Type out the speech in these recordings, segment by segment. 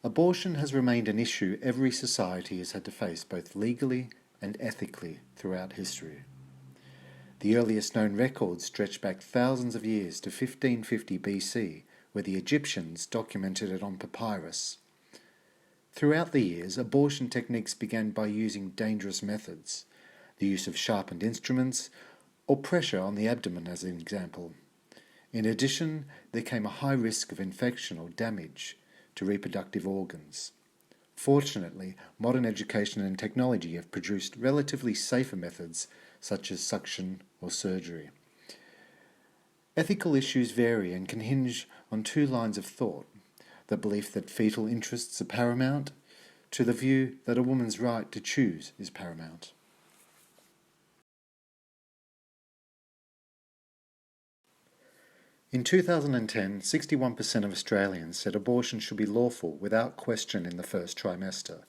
Abortion has remained an issue every society has had to face both legally and ethically throughout history. The earliest known records stretch back thousands of years to 1550 BC, where the Egyptians documented it on papyrus. Throughout the years, abortion techniques began by using dangerous methods, the use of sharpened instruments, or pressure on the abdomen as an example. In addition, there came a high risk of infection or damage to reproductive organs. Fortunately, modern education and technology have produced relatively safer methods such as suction or surgery. Ethical issues vary and can hinge on two lines of thought: the belief that fetal interests are paramount, to the view that a woman's right to choose is paramount. In 2010, 61% of Australians said abortion should be lawful without question in the first trimester.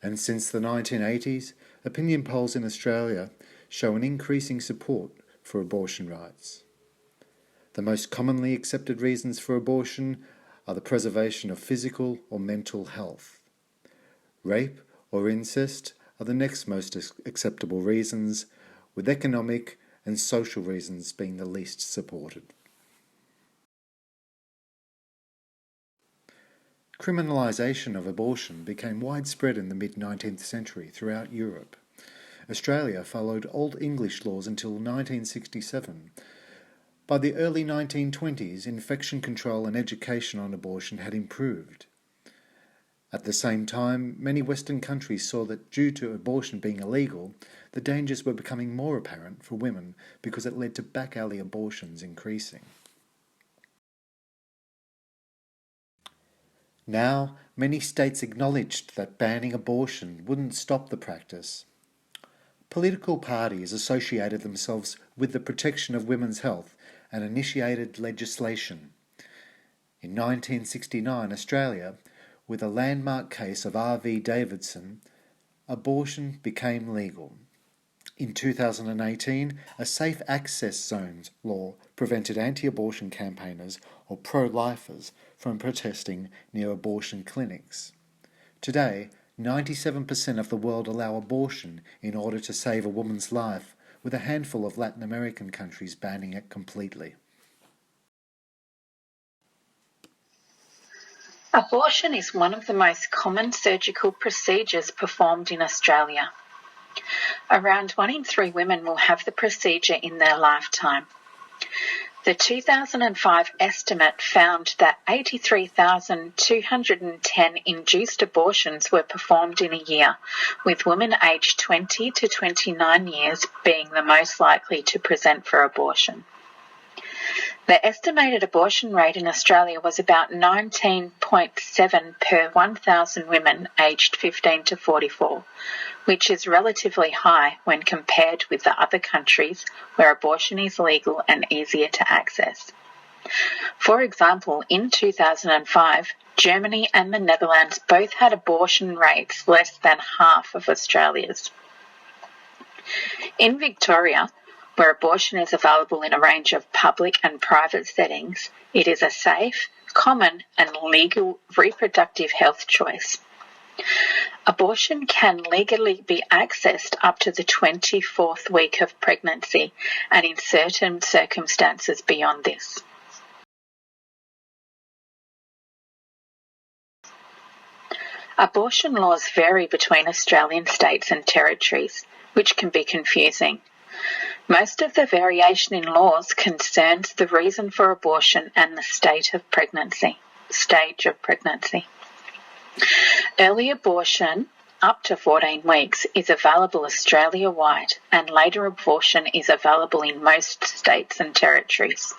And since the 1980s, opinion polls in Australia show an increasing support for abortion rights. The most commonly accepted reasons for abortion are the preservation of physical or mental health. Rape or incest are the next most acceptable reasons, with economic and social reasons being the least supported. Criminalisation of abortion became widespread in the mid-19th century throughout Europe. Australia followed Old English laws until 1967. By the early 1920s, infection control and education on abortion had improved. At the same time, many Western countries saw that due to abortion being illegal, the dangers were becoming more apparent for women because it led to back-alley abortions increasing. Now, many states acknowledged that banning abortion wouldn't stop the practice. Political parties associated themselves with the protection of women's health and initiated legislation. In 1969, Australia, with a landmark case of R.V. Davidson, abortion became legal. In 2018, a Safe Access Zones law prevented anti-abortion campaigners or pro-lifers from protesting near abortion clinics. Today, 97% of the world allow abortion in order to save a woman's life, with a handful of Latin American countries banning it completely. Abortion is one of the most common surgical procedures performed in Australia. Around 1 in 3 women will have the procedure in their lifetime. The 2005 estimate found that 83,210 induced abortions were performed in a year, with women aged 20 to 29 years being the most likely to present for abortion. The estimated abortion rate in Australia was about 19.7 per 1,000 women aged 15 to 44, which is relatively high when compared with the other countries where abortion is legal and easier to access. For example, in 2005, Germany and the Netherlands both had abortion rates less than half of Australia's. In Victoria, where abortion is available in a range of public and private settings, it is a safe, common and legal reproductive health choice. Abortion can legally be accessed up to the 24th week of pregnancy and in certain circumstances beyond this. Abortion laws vary between Australian states and territories, which can be confusing. Most of the variation in laws concerns the reason for abortion and the stage of pregnancy. Early abortion, up to 14 weeks, is available Australia-wide, and later abortion is available in most states and territories.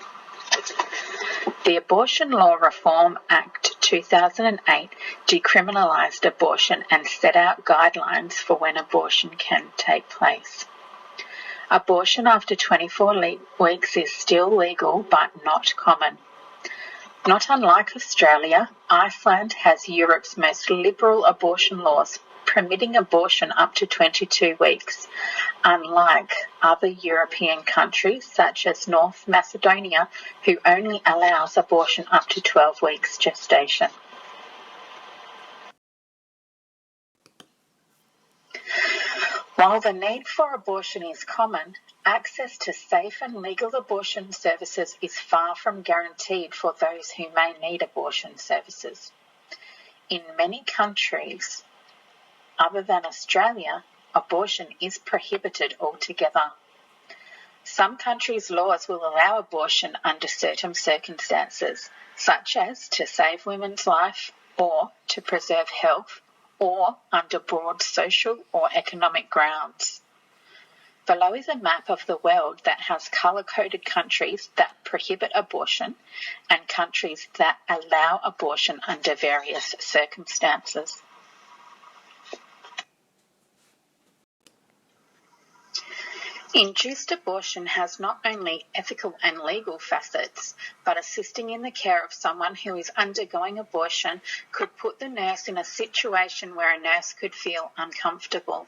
The Abortion Law Reform Act 2008 decriminalised abortion and set out guidelines for when abortion can take place. Abortion after 24 weeks is still legal but not common. Not unlike Australia, Iceland has Europe's most liberal abortion laws, permitting abortion up to 22 weeks, unlike other European countries such as North Macedonia, who only allows abortion up to 12 weeks gestation. While the need for abortion is common, access to safe and legal abortion services is far from guaranteed for those who may need abortion services. In many countries, other than Australia, abortion is prohibited altogether. Some countries' laws will allow abortion under certain circumstances, such as to save women's life or to preserve health, or under broad social or economic grounds. Below is a map of the world that has colour-coded countries that prohibit abortion and countries that allow abortion under various circumstances. Induced abortion has not only ethical and legal facets, but assisting in the care of someone who is undergoing abortion could put the nurse in a situation where a nurse could feel uncomfortable.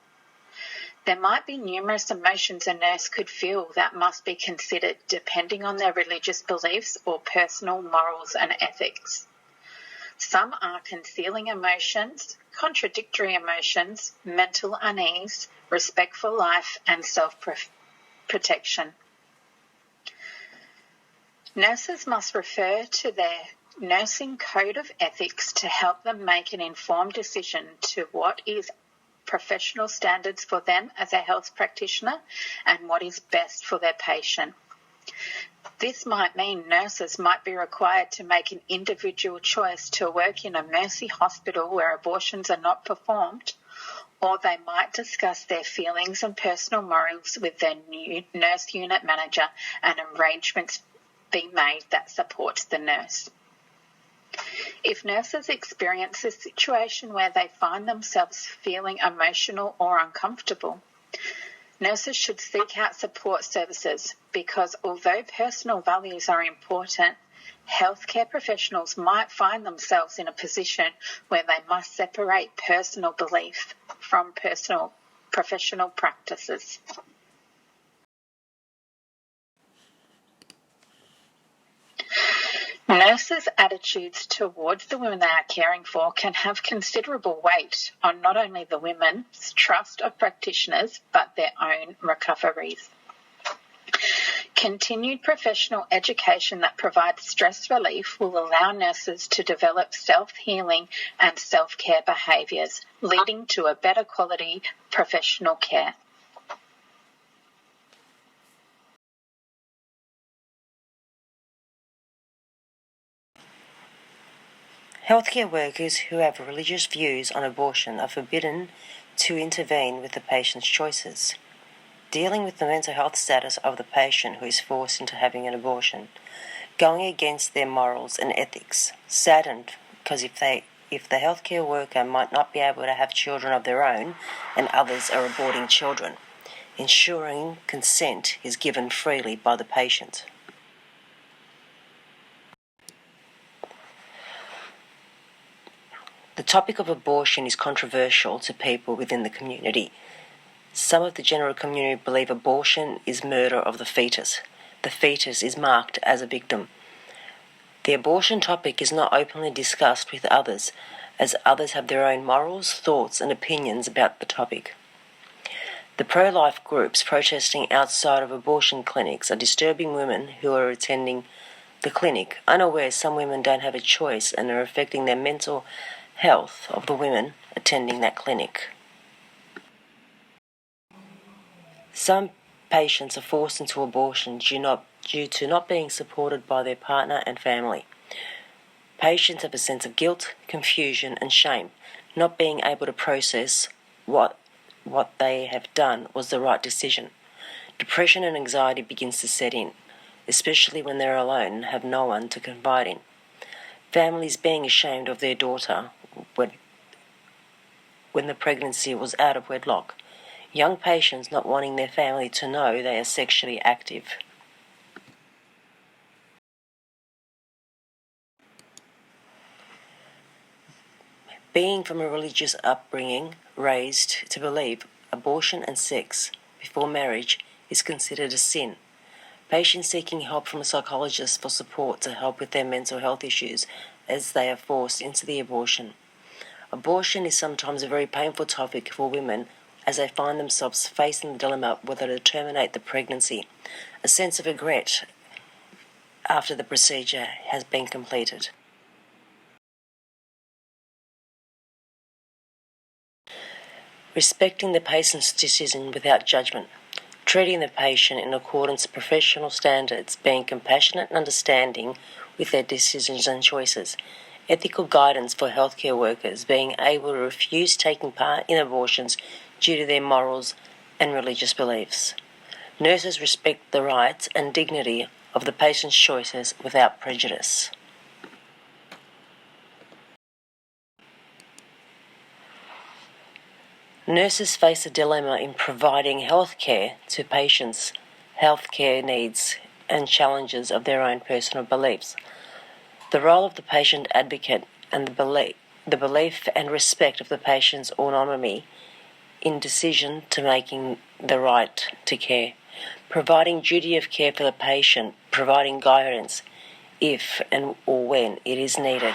There might be numerous emotions a nurse could feel that must be considered depending on their religious beliefs or personal morals and ethics. Some are concealing emotions, contradictory emotions, mental unease, respect for life, and self-protection. Nurses must refer to their nursing code of ethics to help them make an informed decision to what is professional standards for them as a health practitioner and what is best for their patient. This might mean nurses might be required to make an individual choice to work in a mercy hospital where abortions are not performed, or they might discuss their feelings and personal morals with their new nurse unit manager and arrangements be made that supports the nurse. If nurses experience a situation where they find themselves feeling emotional or uncomfortable, nurses should seek out support services because although personal values are important, healthcare professionals might find themselves in a position where they must separate personal belief from professional practices. Nurses' attitudes towards the women they are caring for can have considerable weight on not only the women's trust of practitioners, but their own recoveries. Continued professional education that provides stress relief will allow nurses to develop self-healing and self-care behaviours, leading to a better quality professional care. Healthcare workers who have religious views on abortion are forbidden to intervene with the patient's choices. Dealing with the mental health status of the patient who is forced into having an abortion, going against their morals and ethics, saddened because if the healthcare worker might not be able to have children of their own and others are aborting children, ensuring consent is given freely by the patient. The topic of abortion is controversial to people within the community. Some of the general community believe abortion is murder of the fetus. The fetus is marked as a victim. The abortion topic is not openly discussed with others, as others have their own morals, thoughts and opinions about the topic. The pro-life groups protesting outside of abortion clinics are disturbing women who are attending the clinic, unaware some women don't have a choice and are affecting their mental health of the women attending that clinic. Some patients are forced into abortion due to not being supported by their partner and family. Patients have a sense of guilt, confusion and shame, not being able to process what they have done was the right decision. Depression and anxiety begins to set in, especially when they're alone and have no one to confide in. Families being ashamed of their daughter when the pregnancy was out of wedlock. Young patients not wanting their family to know they are sexually active. Being from a religious upbringing, raised to believe abortion and sex before marriage is considered a sin. Patients seeking help from a psychologist for support to help with their mental health issues as they are forced into the abortion. Abortion is sometimes a very painful topic for women as they find themselves facing the dilemma whether to terminate the pregnancy, a sense of regret after the procedure has been completed. Respecting the patient's decision without judgment, treating the patient in accordance with professional standards, being compassionate and understanding with their decisions and choices, ethical guidance for healthcare workers, being able to refuse taking part in abortions due to their morals and religious beliefs. Nurses respect the rights and dignity of the patient's choices without prejudice. Nurses face a dilemma in providing healthcare to patients' healthcare needs and challenges of their own personal beliefs. The role of the patient advocate and the belief and respect of the patient's autonomy in decision to making the right to care, providing duty of care for the patient, providing guidance if and or when it is needed,